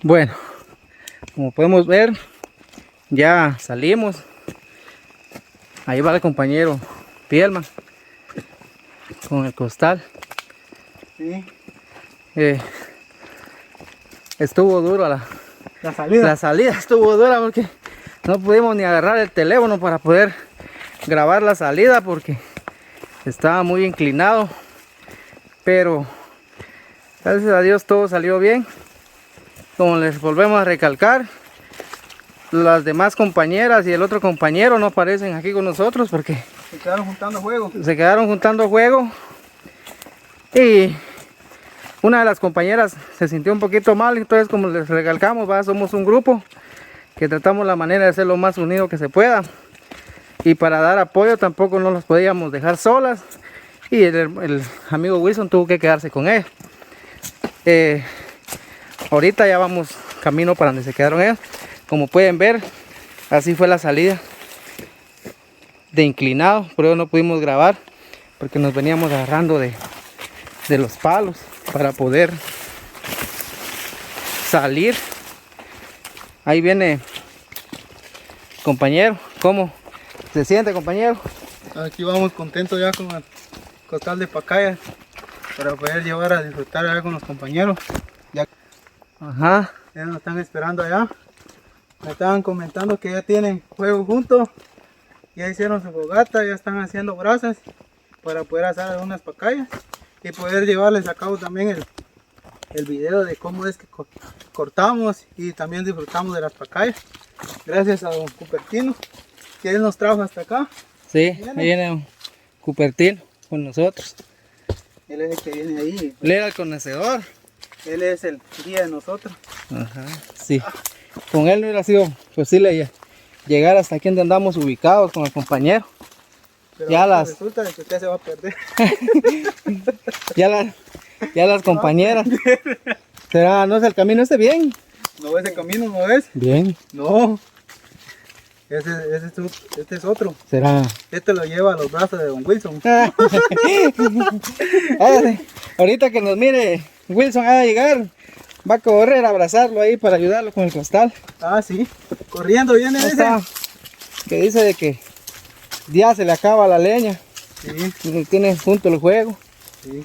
Bueno, como podemos ver, ya salimos. Ahí va el compañero Pielman con el costal. Sí. Estuvo duro La salida. la salida estuvo dura porque no pudimos ni agarrar el teléfono para poder grabar la salida porque estaba muy inclinado, pero gracias a Dios todo salió bien. Como les volvemos a recalcar, las demás compañeras y el otro compañero no aparecen aquí con nosotros porque Se quedaron juntando juego. se quedaron juntando juego y una de las compañeras se sintió un poquito mal. Entonces, como les recalcamos, somos un grupo que tratamos la manera de ser lo más unido que se pueda, y para dar apoyo tampoco no los podíamos dejar solas, y el amigo Wilson tuvo que quedarse con él. Ahorita ya vamos camino para donde se quedaron ellos. Como pueden ver, así fue la salida de inclinado, pero no pudimos grabar porque nos veníamos agarrando de los palos para poder salir. Ahí viene compañero. ¿Cómo se siente, compañero? Aquí vamos contentos ya con el costal de pacaya para poder llevar a disfrutar allá con los compañeros. Ajá. Ya nos están esperando allá. Me estaban comentando que ya tienen juego juntos. Ya hicieron su fogata, ya están haciendo brasas para poder asar algunas pacayas y poder llevarles a cabo también el video de cómo es que cortamos y también disfrutamos de las pacayas. Gracias a don Cupertino, que él nos trajo hasta acá. Sí, ahí viene un Cupertino con nosotros. Él es el que viene ahí. Él era el conocedor. Él es el guía de nosotros. Ajá, sí. Con él no hubiera sido posible llegar hasta aquí donde andamos ubicados con el compañero. Pero Ya resulta de que usted se va a perder. ya las compañeras. ¿Será? ¿No es el camino este bien? ¿No ves el camino? ¿No ves? Bien. No. Este es otro. ¿Será? Este lo lleva a los brazos de don Wilson. Ahorita que nos mire Wilson a llegar, va a correr a abrazarlo ahí para ayudarlo con el costal. Ah, sí. Corriendo viene Ahí ese. está, que dice de que ya se le acaba la leña. Sí, Y tiene junto el juego. sí,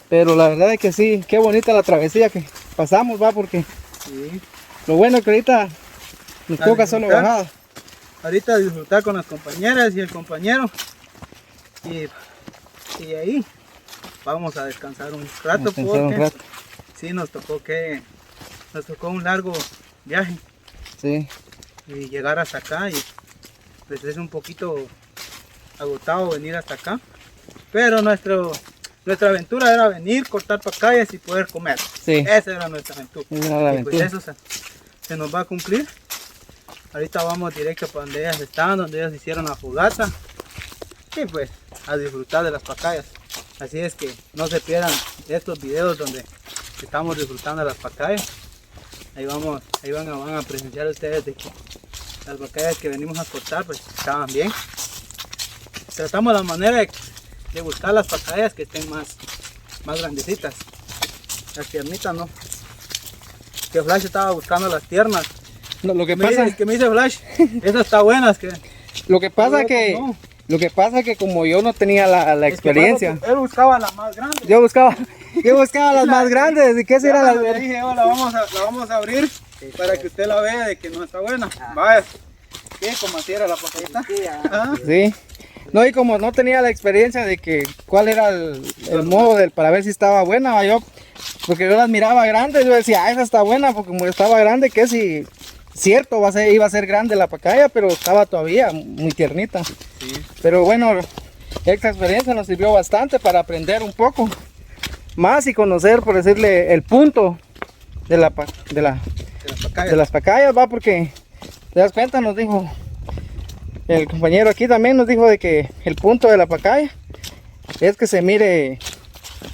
Pero la verdad es que sí, qué bonita la travesía que pasamos, porque sí. lo bueno es que ahorita nos toca solo disfrutar. bajada. Ahorita disfrutar con las compañeras y el compañero. Y ahí vamos a descansar un rato Descansar porque un rato. sí nos tocó un largo viaje Sí, y llegar hasta acá y pues es un poquito agotado venir hasta acá. Pero nuestra aventura era venir, cortar pacayas y poder comer. sí. Esa era nuestra aventura. Esa era la Y pues aventura. eso se nos va a cumplir. Ahorita vamos directo para donde ellas están, donde ellas hicieron la fogata. Y pues a disfrutar de las pacayas. Así es que no se pierdan estos videos donde estamos disfrutando de las pacayas. Ahí van a presenciar ustedes de que las pacayas que venimos a cortar pues estaban bien. Tratamos la manera de buscar las pacayas que estén más grandecitas. Las tiernitas no. Que Flash estaba buscando las tiernas. No, lo que Me dice Flash, esas están buenas. lo que pasa No, que no. lo que pasa que como yo no tenía la experiencia, Él buscaba la más grande. yo buscaba las más grandes. ¿Y qué será Ya la le dije, la vamos a abrir para que usted la vea de que no está buena. Vaya. ¿Qué? ¿Cómo así era la papayita? Ah, Sí. No, y como no tenía la experiencia de que cuál era el modo para ver si estaba buena, porque yo las miraba grandes, yo decía, esa está buena, porque como estaba grande, que si cierto iba a ser grande la pacaya, pero estaba todavía muy tiernita. sí. Pero bueno, esta experiencia nos sirvió bastante para aprender un poco más y conocer, por decirle, el punto de De las pacayas. de las pacayas, porque te das cuenta, nos dijo el compañero aquí también, nos dijo de que el punto de la pacaya es que se mire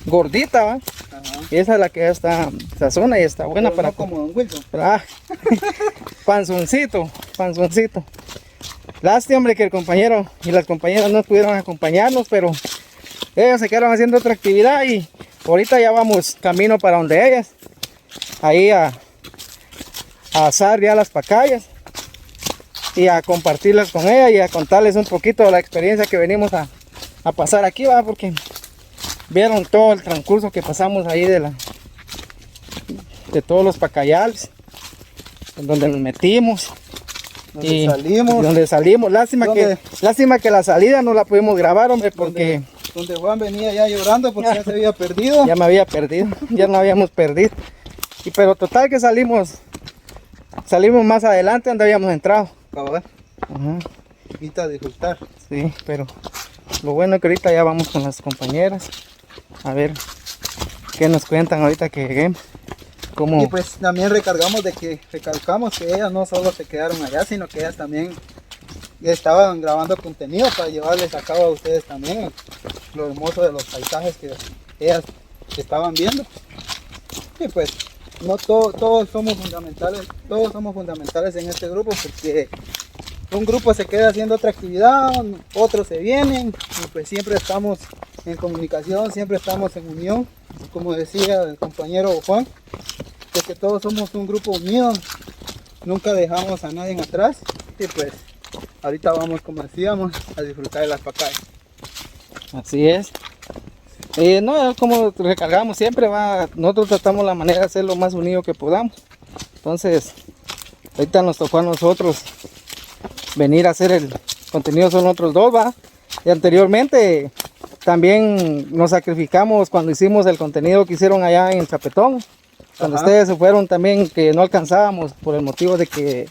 gordita, ¿va? Ajá. Y esa es la que ya está sazona y está buena Pero para no como don Wilson. panzoncito. Lástima, hombre, que el compañero y las compañeras no pudieron acompañarnos, pero ellos se quedaron haciendo otra actividad y ahorita ya vamos camino para donde ellas, ahí a a asar ya las pacayas y a compartirlas con ella y a contarles un poquito de la experiencia que venimos a pasar aquí, va, porque vieron todo el transcurso que pasamos ahí de todos los pacayales, en donde nos metimos. Donde salimos. Donde salimos. Lástima que la salida no la pudimos grabar, hombre, porque donde Juan venía ya llorando porque ya se había perdido. Ya me había perdido, ya no habíamos perdido. Pero total que salimos más adelante donde habíamos entrado. Cabal. Ajá. Ahorita a disfrutar. Sí, pero lo bueno es que ahorita ya vamos con las compañeras a ver qué nos cuentan ahorita que lleguemos. Y pues también recalcamos que ellas no solo se quedaron allá, sino que ellas también estaban grabando contenido para llevarles a cabo a ustedes también lo hermoso de los paisajes que ellas estaban viendo. Y pues no todos somos fundamentales en este grupo, porque un grupo se queda haciendo otra actividad, otros se vienen, y pues siempre estamos en comunicación, siempre estamos en unión, como decía el compañero Juan, de que todos somos un grupo unido, nunca dejamos a nadie atrás. Y pues ahorita vamos, como decíamos, a disfrutar de las pacayas. Así es. No, como recargamos siempre, nosotros tratamos la manera de ser lo más unido que podamos. Entonces, ahorita nos tocó a nosotros venir a hacer el contenido, son otros dos, va. Y anteriormente también nos sacrificamos cuando hicimos el contenido que hicieron allá en el Chapetón. Cuando ustedes se fueron también, que no alcanzábamos por el motivo de que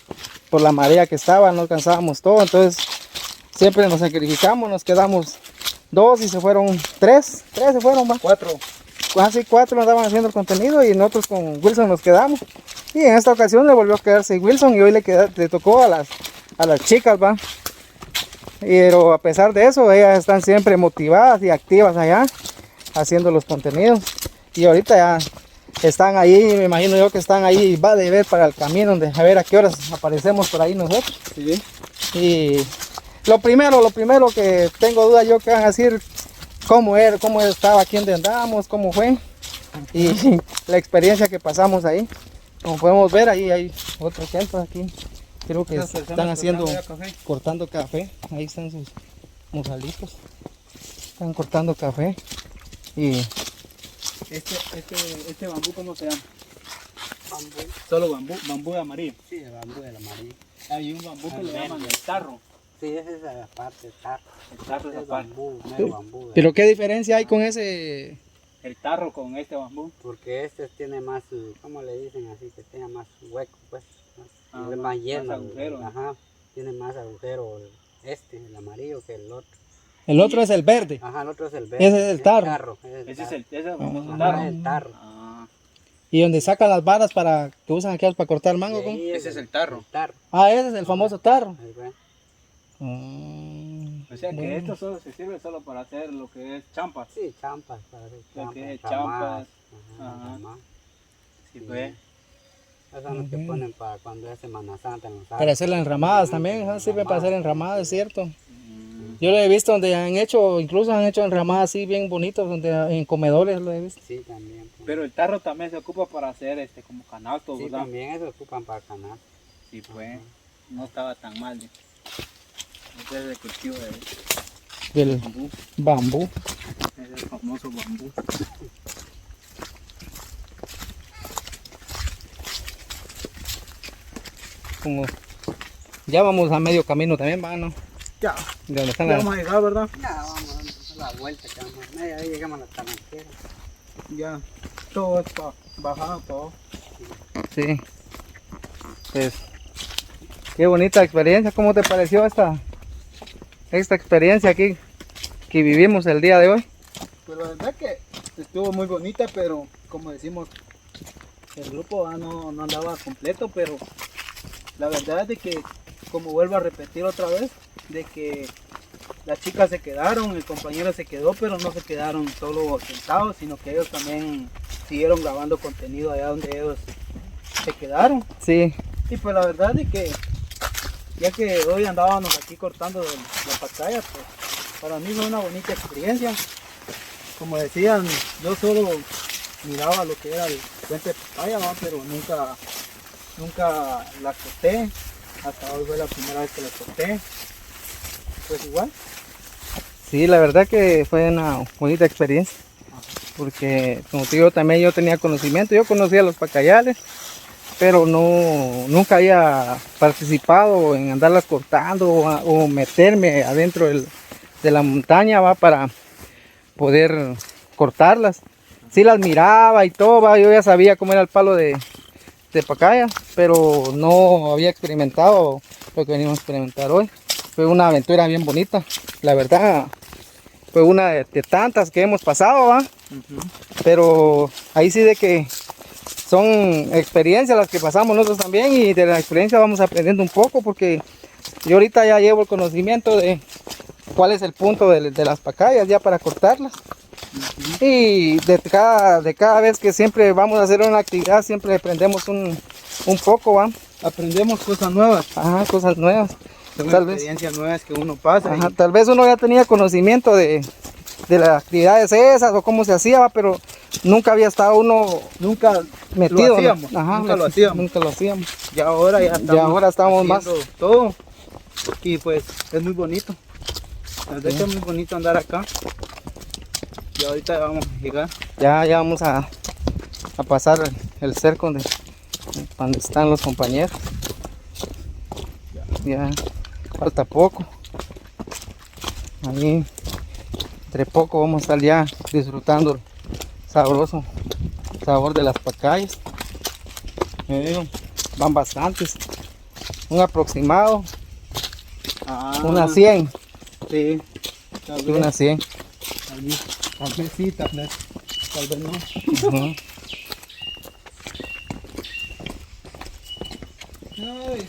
por la marea que estaba, no alcanzábamos todo. Entonces siempre nos sacrificamos, nos quedamos 2 y se fueron 3 se fueron, va. 4. Casi 4 andaban haciendo el contenido y nosotros con Wilson nos quedamos. Y en esta ocasión le volvió a quedarse Wilson y hoy le tocó a las chicas, va. Pero a pesar de eso, ellas están siempre motivadas y activas allá haciendo los contenidos. Y ahorita ya están ahí, me imagino yo que están ahí, va de ver para el camino, donde a ver a qué horas aparecemos por ahí nosotros. Sí. Y lo primero que tengo duda yo que van a decir cómo estaba aquí donde andábamos, cómo fue y la experiencia que pasamos ahí. Como podemos ver, ahí hay otro ejemplo aquí. Creo que están haciendo, cortando café. Ahí están sus mozalitos. Están cortando café. Y este bambú, ¿cómo se llama? Bambú. Solo bambú de amarillo. Sí, el bambú del amarillo. Hay un bambú que le llaman el tarro. Sí, esa es la parte, el tarro. El tarro es la parte. Bambú. ¿Pero qué diferencia hay con ese? El tarro con este bambú. Porque este tiene más, ¿cómo le dicen así? Que tenga más hueco, pues. Más lleno. Más agujero. Ajá, tiene más agujero el amarillo que el otro. El otro es el verde. Ajá, el otro es el verde. Ese es el tarro. Ese es el famoso Ajá, tarro. el tarro. Ah, Y donde sacan las varas que usan aquí para cortar mango. ¿Cómo? ese es el tarro. El tarro. Ese es el famoso tarro. Ahí va. O sea que esto solo se sirve solo para hacer lo que es champas. Sí, champas, para hacer Lo champas. que es ramadas, Ajá. ramadas. Sí, pues. Esas son las que ponen para cuando es Semana Santa en los Para árboles. hacer las enramadas también, sirve para hacer enramadas, es cierto. Mm, Yo lo he visto donde incluso han hecho enramadas así bien bonitas, donde en comedores lo he visto. Sí, también. Pues. Pero el tarro también se ocupa para hacer como canastos, Sí, ¿verdad? también eso ocupan para canal. Sí, pues. No estaba tan mal. Este es el cultivo Del bambú. bambú. Es el famoso bambú. Como ya vamos a medio camino también, va, ¿no? Ya, De donde están ya las... vamos a llegar, ¿verdad? Ya, vamos a dar la vuelta, que vamos. Ahí llegamos a la talanquera. Ya, todo es para bajar, todo. Sí. Pues, qué bonita experiencia. ¿Cómo te pareció esta experiencia aquí que vivimos el día de hoy? Pues la verdad que estuvo muy bonita, pero como decimos, el grupo no andaba completo, pero la verdad es de que, como vuelvo a repetir otra vez, de que las chicas se quedaron, el compañero se quedó, pero no se quedaron solo sentados, sino que ellos también siguieron grabando contenido allá donde ellos se quedaron. Sí. Y pues la verdad es que, ya que hoy andábamos aquí cortando la pacaya, pues para mí fue una bonita experiencia. Como decían, yo solo miraba lo que era el puente de papaya, ¿no? Pero nunca las corté. Hasta hoy fue la primera vez que las corté. Pues igual. Sí, la verdad que fue una bonita experiencia. Porque como te digo, también yo tenía conocimiento. Yo conocía los pacayales, pero nunca había participado en andarlas cortando o meterme adentro de la montaña, ¿va? Para poder cortarlas. Sí las miraba y todo, ¿va? Yo ya sabía cómo era el palo de pacaya, pero no había experimentado lo que venimos a experimentar hoy. Fue una aventura bien bonita, la verdad. Fue una de tantas que hemos pasado, ¿va? Pero ahí sí de que son experiencias las que pasamos nosotros también, y de la experiencia vamos aprendiendo un poco, porque yo ahorita ya llevo el conocimiento de cuál es el punto de las pacayas ya para cortarlas. Y de cada vez que siempre vamos a hacer una actividad, siempre aprendemos un poco, ¿va? Aprendemos cosas nuevas. Ajá, cosas nuevas. Son Tal vez. experiencias nuevas que uno pasa. Ajá, tal vez uno ya tenía conocimiento de las actividades esas o cómo se hacía, ¿va? Pero nunca había estado uno Nunca metido. lo hacíamos. ¿no? Ajá, Nunca lo hacíamos. Nunca lo hacíamos. Y ahora ya estamos más. haciendo todo. Y pues es muy bonito. La verdad que es muy bonito andar acá. Y ahorita vamos a llegar. Ya vamos a pasar el cerco donde están los compañeros. Ya falta poco. Ahí entre poco vamos a estar ya disfrutando el sabroso sabor de las pacayas. Van bastantes. Un aproximado. Unas 100. Sí. Sí, unas 100. Tal vez sí, tal vez no. Ujú. Ay.